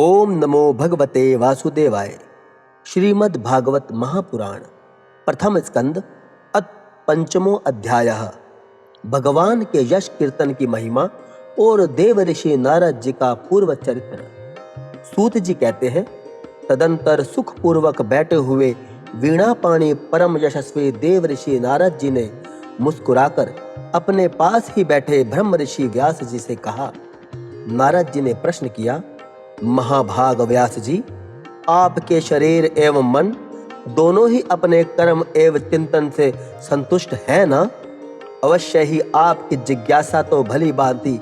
ओम नमो भगवते वासुदेवाय। श्रीमद् भागवत महापुराण प्रथम स्कंद अथ पंचमो अध्यायः। भगवान के यश कीर्तन की महिमा और देव ऋषि नारद जी का पूर्व चरित्र। सूत जी कहते हैं, तदंतर सुख पूर्वक बैठे हुए वीणा पाणी परम यशस्वी देव ऋषि नारद जी ने मुस्कुराकर अपने पास ही बैठे ब्रह्म ऋषि व्यास जी से कहा। नारद जी ने प्रश्न किया, महाभाग व्यास जी, आपके शरीर एवं मन दोनों ही अपने कर्म एवं चिंतन से संतुष्ट है ना? अवश्य ही आपकी जिज्ञासा तो भली भांति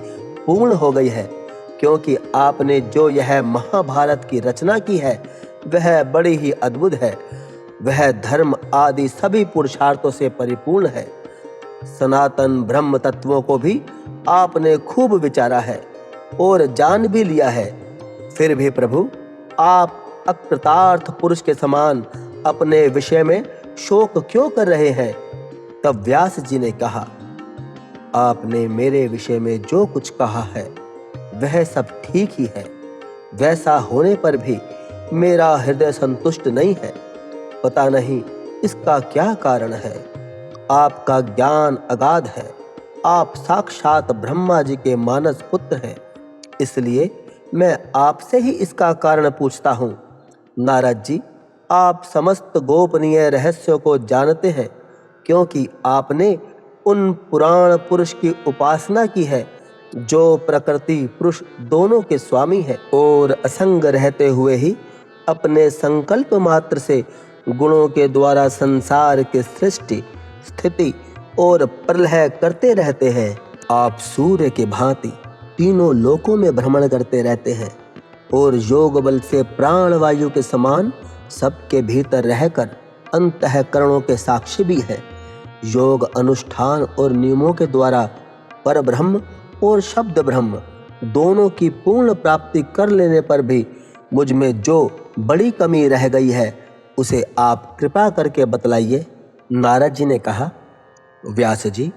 पूर्ण हो गई है, क्योंकि आपने जो यह महाभारत की रचना की है वह बड़ी ही अद्भुत है। वह धर्म आदि सभी पुरुषार्थों से परिपूर्ण है। सनातन ब्रह्म तत्वों को भी आपने खूब विचारा है और जान भी लिया है। फिर भी प्रभु, आप अकृतार्थ पुरुष के समान अपने विषय में शोक क्यों कर रहे हैं? तब व्यास जी ने कहा, आपने मेरे विषय में जो कुछ कहा है वह सब ठीक ही है। वैसा होने पर भी मेरा हृदय संतुष्ट नहीं है। पता नहीं इसका क्या कारण है। आपका ज्ञान अगाध है। आप साक्षात ब्रह्मा जी के मानस पुत्र हैं, इसलिए मैं आपसे ही इसका कारण पूछता हूँ। नारद जी, आप समस्त गोपनीय रहस्यों को जानते हैं, क्योंकि आपने उन पुराण पुरुष की उपासना की है जो प्रकृति पुरुष दोनों के स्वामी है और असंग रहते हुए ही अपने संकल्प मात्र से गुणों के द्वारा संसार की सृष्टि, स्थिति और प्रलय करते रहते हैं। आप सूर्य के भांति तीनों लोकों में भ्रमण करते रहते हैं और योग बल से प्राण वायु के समान सबके भीतर रहकर अंतःकरणों के साक्षी भी है। योग अनुष्ठान और नियमों के द्वारा पर ब्रह्म और शब्द ब्रह्म दोनों की पूर्ण प्राप्ति कर लेने पर भी मुझ में जो बड़ी कमी रह गई है उसे आप कृपा करके बतलाइए। नारद जी ने कहा, व्यास जी,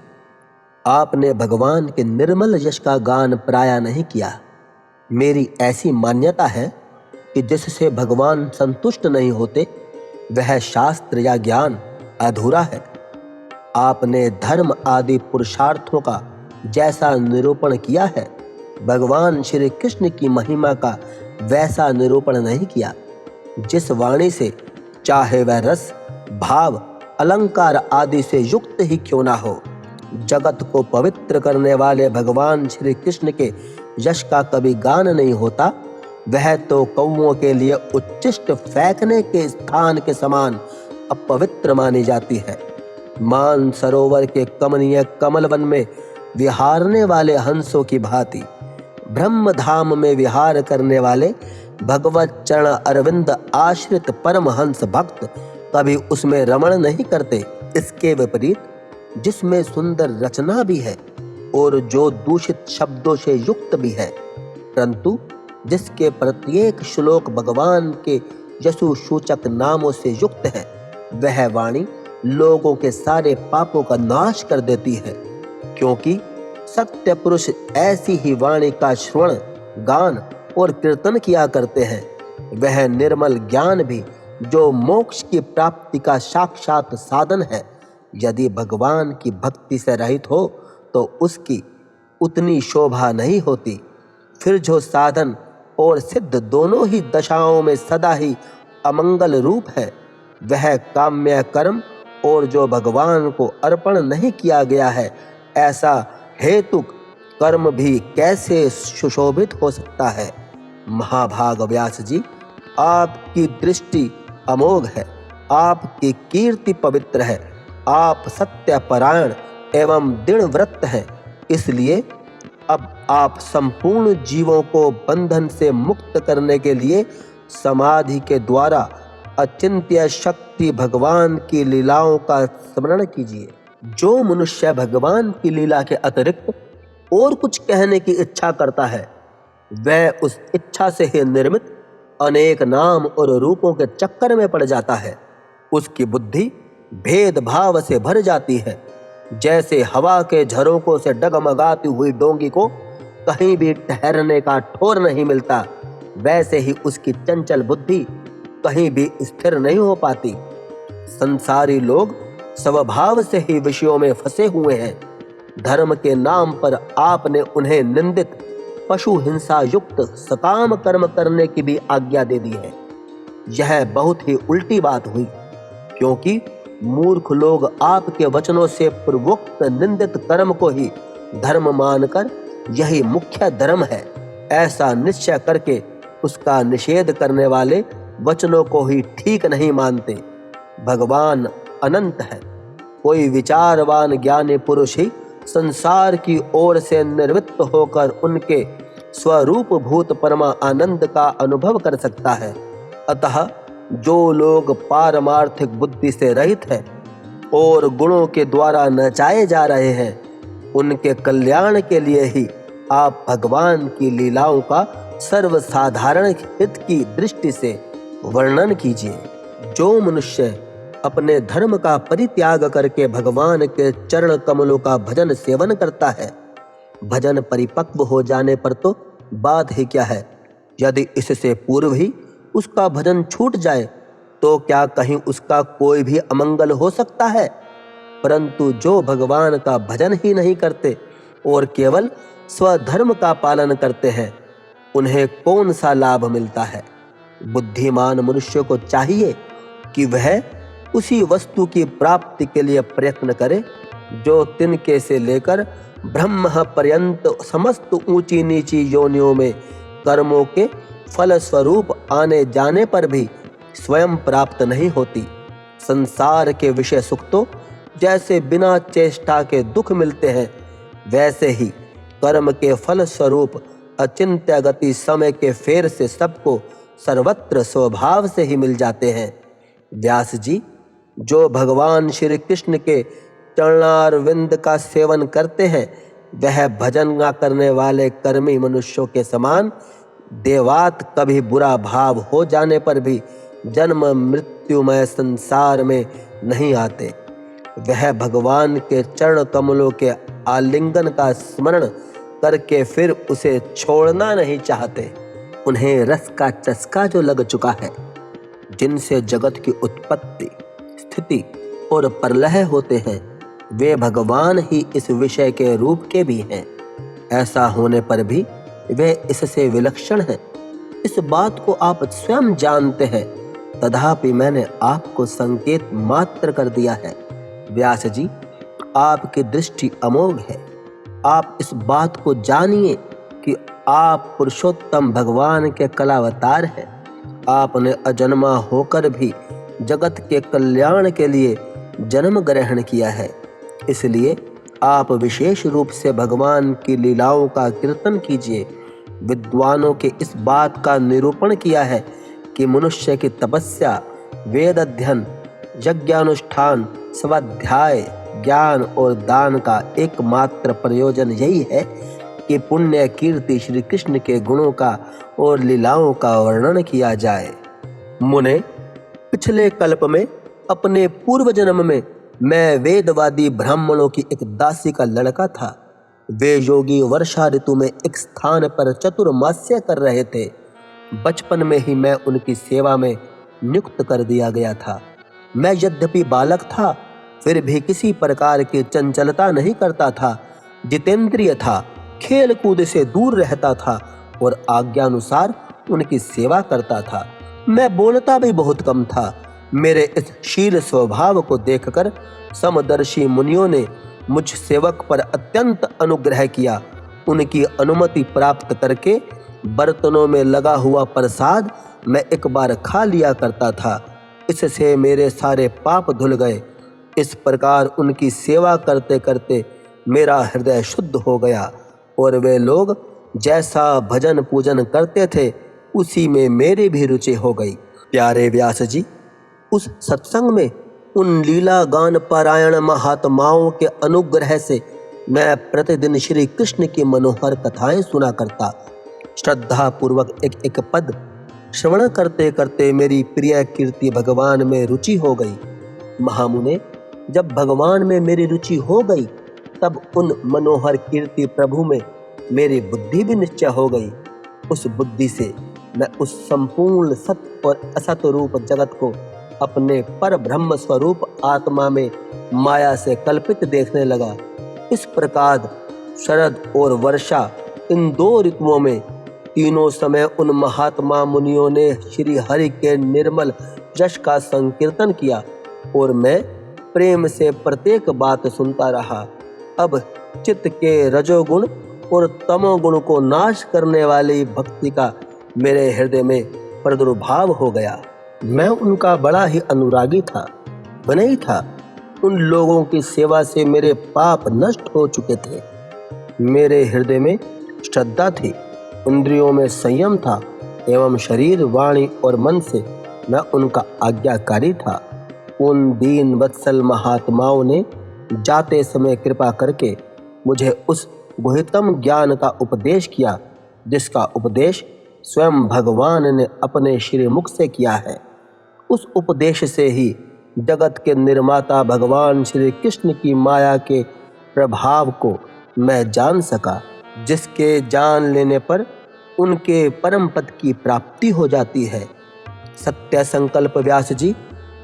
आपने भगवान के निर्मल यश का गान प्रायः नहीं किया। मेरी ऐसी मान्यता है कि जिससे भगवान संतुष्ट नहीं होते वह शास्त्र या ज्ञान अधूरा है। आपने धर्म आदि पुरुषार्थों का जैसा निरूपण किया है, भगवान श्री कृष्ण की महिमा का वैसा निरूपण नहीं किया। जिस वाणी से चाहे वह रस, भाव, अलंकार आदि से युक्त ही क्यों ना हो, जगत को पवित्र करने वाले भगवान श्री कृष्ण के यश का कभी गान नहीं होता। वह तो कौओं के लिए उच्छिष्ट फेंकने के स्थान के समान अपवित्र मानी जाती है। मान सरोवर के कमनीय कमलवन में विहारने वाले हंसों की भांति ब्रह्म धाम में विहार करने वाले भगवत चरण अरविंद आश्रित परम हंस भक्त कभी उसमें रमण नहीं करते। इसके विपरीत जिसमें सुंदर रचना भी है और जो दूषित शब्दों से युक्त भी है, परंतु जिसके प्रत्येक श्लोक भगवान के यशु सूचक नामों से युक्त है, वह वाणी लोगों के सारे पापों का नाश कर देती है। क्योंकि सत्य पुरुष ऐसी ही वाणी का श्रवण, गान और कीर्तन किया करते हैं। वह निर्मल ज्ञान भी जो मोक्ष की प्राप्ति का साक्षात साधन है, यदि भगवान की भक्ति से रहित हो तो उसकी उतनी शोभा नहीं होती। फिर जो साधन और सिद्ध दोनों ही दशाओं में सदा ही अमंगल रूप है, वह काम्य कर्म और जो भगवान को अर्पण नहीं किया गया है, ऐसा हेतुक कर्म भी कैसे सुशोभित हो सकता है? महाभाग व्यास जी, आपकी दृष्टि अमोघ है, आपकी कीर्ति पवित्र है, आप सत्यपरायण एवं दृढ़ व्रत हैं। इसलिए अब आप संपूर्ण जीवों को बंधन से मुक्त करने के लिए समाधि के द्वारा अचिंत्य शक्ति भगवान की लीलाओं का स्मरण कीजिए। जो मनुष्य भगवान की लीला के अतिरिक्त और कुछ कहने की इच्छा करता है, वह उस इच्छा से ही निर्मित अनेक नाम और रूपों के चक्कर में पड़ जाता है। उसकी बुद्धि भेदभाव से भर जाती है। जैसे हवा के झरोकों से डगमगाती हुई डोंगी को कहीं भी ठहरने का ठौर नहीं मिलता, वैसे ही उसकी चंचल बुद्धि कहीं भी स्थिर नहीं हो पाती। संसारी लोग स्वभाव से ही विषयों में फंसे हुए हैं। धर्म के नाम पर आपने उन्हें निंदित पशु हिंसा युक्त सकाम कर्म करने की भी आज्ञा दे दी है। यह बहुत ही उल्टी बात हुई, क्योंकि मूर्ख लोग आपके वचनों से पूर्वोक्त निंदित कर्म को ही धर्म मानकर यही मुख्य धर्म है ऐसा निश्चय करके उसका निषेध करने वाले वचनों को ही ठीक नहीं मानते। भगवान अनंत है। कोई विचारवान ज्ञानी पुरुष ही संसार की ओर से निर्वृत्त होकर उनके स्वरूप भूत परमा आनंद का अनुभव कर सकता है। अतः जो लोग पारमार्थिक बुद्धि से रहित हैं और गुणों के द्वारा नचाए जा रहे हैं, उनके कल्याण के लिए ही आप भगवान की लीलाओं का सर्वसाधारण हित की दृष्टि से वर्णन कीजिए। जो मनुष्य अपने धर्म का परित्याग करके भगवान के चरण कमलों का भजन सेवन करता है, भजन परिपक्व हो जाने पर तो बात ही क्या है। यदि इससे पूर्व ही उसका भजन छूट जाए तो क्या कहीं उसका कोई भी अमंगल हो सकता है। परंतु जो भगवान का भजन ही नहीं करते और केवल स्वधर्म का पालन करते हैं, उन्हें कौन सा लाभ मिलता है। बुद्धिमान मनुष्य को चाहिए कि वह उसी वस्तु की प्राप्ति के लिए प्रयत्न करे जो तिनके से लेकर ब्रह्म पर्यंत समस्त ऊंची नीची योनियों में कर्मों के फल स्वरूप आने जाने पर भी स्वयं प्राप्त नहीं होती। संसार के विषय सुख तो जैसे बिना चेष्टा के दुख मिलते हैं, वैसे ही कर्म के फल स्वरूप अचिंत्य गति समय के फेर से सबको सर्वत्र स्वभाव से ही मिल जाते हैं। व्यास जी, जो भगवान श्री कृष्ण के चरणारविंद का सेवन करते हैं, वह भजन न करने वाले कर्मी मनुष्यों के समान देवात कभी बुरा भाव हो जाने पर भी जन्म मृत्युमय संसार में नहीं आते। वह भगवान के चरण कमलों के आलिंगन का स्मरण करके फिर उसे छोड़ना नहीं चाहते। उन्हें रस का चस्का जो लग चुका है, जिनसे जगत की उत्पत्ति स्थिति और प्रलय होते हैं, वे भगवान ही इस विषय के रूप के भी हैं। ऐसा होने पर भी वे इससे विलक्षण हैं। इस बात को आप स्वयं जानते हैं, तथापि मैंने आपको संकेत मात्र कर दिया है। व्यास जी, आपकी दृष्टि अमोघ है। आप इस बात को जानिए कि आप पुरुषोत्तम भगवान के कलावतार हैं। आपने अजन्मा होकर भी जगत के कल्याण के लिए जन्म ग्रहण किया है, इसलिए आप विशेष रूप से भगवान की लीलाओं का कीर्तन कीजिए। विद्वानों के इस बात का निरूपण किया है कि मनुष्य की तपस्या, वेद अध्ययन, यज्ञानुष्ठान, स्वाध्याय, ज्ञान और दान का एकमात्र प्रयोजन यही है कि पुण्य कीर्ति श्री कृष्ण के गुणों का और लीलाओं का वर्णन किया जाए। मुने, पिछले कल्प में अपने पूर्व जन्म में मैं वेदवादी ब्राह्मणों की एक दासी का लड़का था। वे योगी वर्षा ऋतु में एक स्थान पर चतुर्मास्य कर रहे थे। बचपन में ही मैं उनकी सेवा में नियुक्त कर दिया गया था। मैं यद्यपि बालक था, फिर भी किसी प्रकार की चंचलता नहीं करता था। जितेंद्रिय था, खेल कूद से दूर रहता था और आज्ञानुसार उनकी सेवा करता था। मैं बोलता भी बहुत कम था। मेरे इस शील स्वभाव को देखकर समदर्शी मुनियों ने मुझ सेवक पर अत्यंत अनुग्रह किया। उनकी अनुमति प्राप्त करके बर्तनों में लगा हुआ प्रसाद मैं एक बार खा लिया करता था। इससे मेरे सारे पाप धुल गए। इस प्रकार उनकी सेवा करते करते मेरा हृदय शुद्ध हो गया और वे लोग जैसा भजन पूजन करते थे, उसी में मेरी भी रुचि हो गई। प्यारे व्यास जी, उस सत्संग में उन लीला गान पारायण महात्माओं के अनुग्रह से मैं प्रतिदिन श्री कृष्ण की मनोहर कथाएं सुना करता। श्रद्धा पूर्वक एक एक पद श्रवण करते करते मेरी प्रिय कीर्ति भगवान में रुचि हो गई। महामुने, जब भगवान में मेरी रुचि हो गई, तब उन मनोहर कीर्ति प्रभु में मेरी बुद्धि भी निश्चय हो गई। उस बुद्धि से मैं उस संपूर्ण सत्य और असत रूप जगत को अपने पर ब्रह्म स्वरूप आत्मा में माया से कल्पित देखने लगा। इस प्रकार शरद और वर्षा इन दो ऋतुओं में तीनों समय उन महात्मा मुनियों ने श्री हरि के निर्मल यश का संकीर्तन किया और मैं प्रेम से प्रत्येक बात सुनता रहा। अब चित्त के रजोगुण और तमोगुण को नाश करने वाली भक्ति का मेरे हृदय में प्रादुर्भाव हो गया। मैं उनका बड़ा ही अनुरागी था, विनयी था। उन लोगों की सेवा से मेरे पाप नष्ट हो चुके थे। मेरे हृदय में श्रद्धा थी, इंद्रियों में संयम था एवं शरीर, वाणी और मन से मैं उनका आज्ञाकारी था। उन दीन वत्सल महात्माओं ने जाते समय कृपा करके मुझे उस गुह्यतम ज्ञान का उपदेश किया जिसका उपदेश स्वयं भगवान ने अपने श्री मुख से किया है। उस उपदेश से ही जगत के निर्माता भगवान श्री कृष्ण की माया के प्रभाव को मैं जान सका, जिसके जान लेने पर उनके परम पद की प्राप्ति हो जाती है। सत्य संकल्प व्यास जी,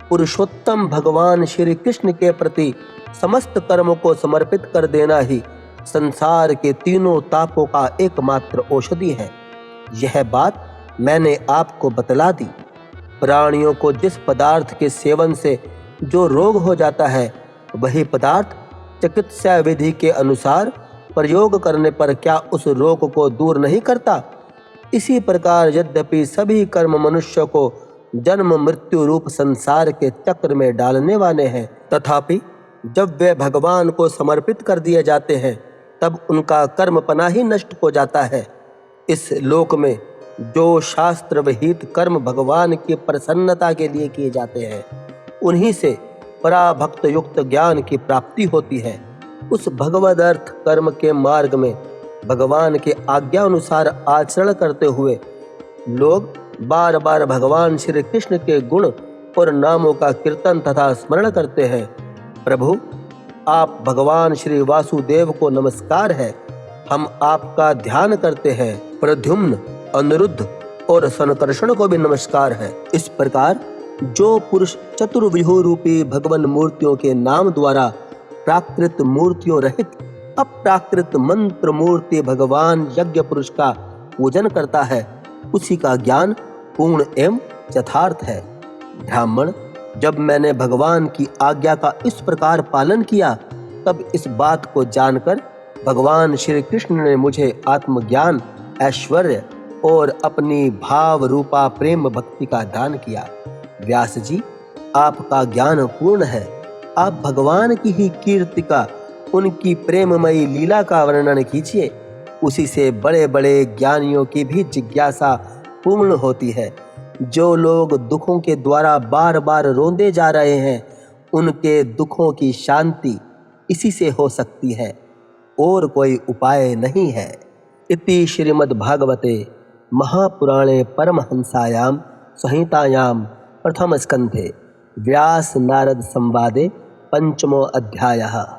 पुरुषोत्तम भगवान श्री कृष्ण के प्रति समस्त कर्म को समर्पित कर देना ही संसार के तीनों तापों का एकमात्र औषधि है। यह बात मैंने आपको बतला दी। प्राणियों को जिस पदार्थ के सेवन से जो रोग हो जाता है, वही पदार्थ चिकित्सा विधि के अनुसार प्रयोग करने पर क्या उस रोग को दूर नहीं करता? इसी प्रकार यद्यपि सभी कर्म मनुष्य को जन्म मृत्यु रूप संसार के चक्र में डालने वाले हैं, तथापि जब वे भगवान को समर्पित कर दिए जाते हैं तब उनका कर्मपना ही नष्ट हो जाता है। इस लोक में जो शास्त्र विहित कर्म भगवान की प्रसन्नता के लिए किए जाते हैं, उन्हीं से पराभक्त युक्त ज्ञान की प्राप्ति होती है। उस भगवदर्थ कर्म के मार्ग में भगवान के आज्ञा अनुसार आचरण करते हुए लोग बार बार भगवान श्री कृष्ण के गुण और नामों का कीर्तन तथा स्मरण करते हैं। प्रभु, आप भगवान श्री वासुदेव को नमस्कार है। हम आपका ध्यान करते हैं। प्रद्युम्न, अनिरुद्ध और संकर्षण को भी नमस्कार है। इस प्रकार जो पुरुष चतुर्व्यूह रूपी भगवान मूर्तियों के नाम द्वारा प्राकृत मूर्तियों रहित अप्राकृत मंत्र मूर्ति भगवान यज्ञ पुरुष का पूजन करता है, उसी का ज्ञान पूर्ण एवं यथार्थ है। ब्राह्मण, जब मैंने भगवान की आज्ञा का इस प्रकार पालन किया, तब इस बात को जानकर भगवान श्री कृष्ण ने मुझे आत्मज्ञान, ऐश्वर्य और अपनी भाव रूपा प्रेम भक्ति का दान किया। व्यास जी, आपका ज्ञान पूर्ण है। आप भगवान की ही कीर्ति का, उनकी प्रेममयी लीला का वर्णन कीजिए। उसी से बड़े बड़े ज्ञानियों की भी जिज्ञासा पूर्ण होती है। जो लोग दुखों के द्वारा बार बार रोंदे जा रहे हैं, उनके दुखों की शांति इसी से हो सकती है, और कोई उपाय नहीं है। इति श्रीमद्भागवते महापुराणे परमहंसायां संहितायां प्रथम स्कंधे व्यास नारद संवादे पंचमो अध्यायः।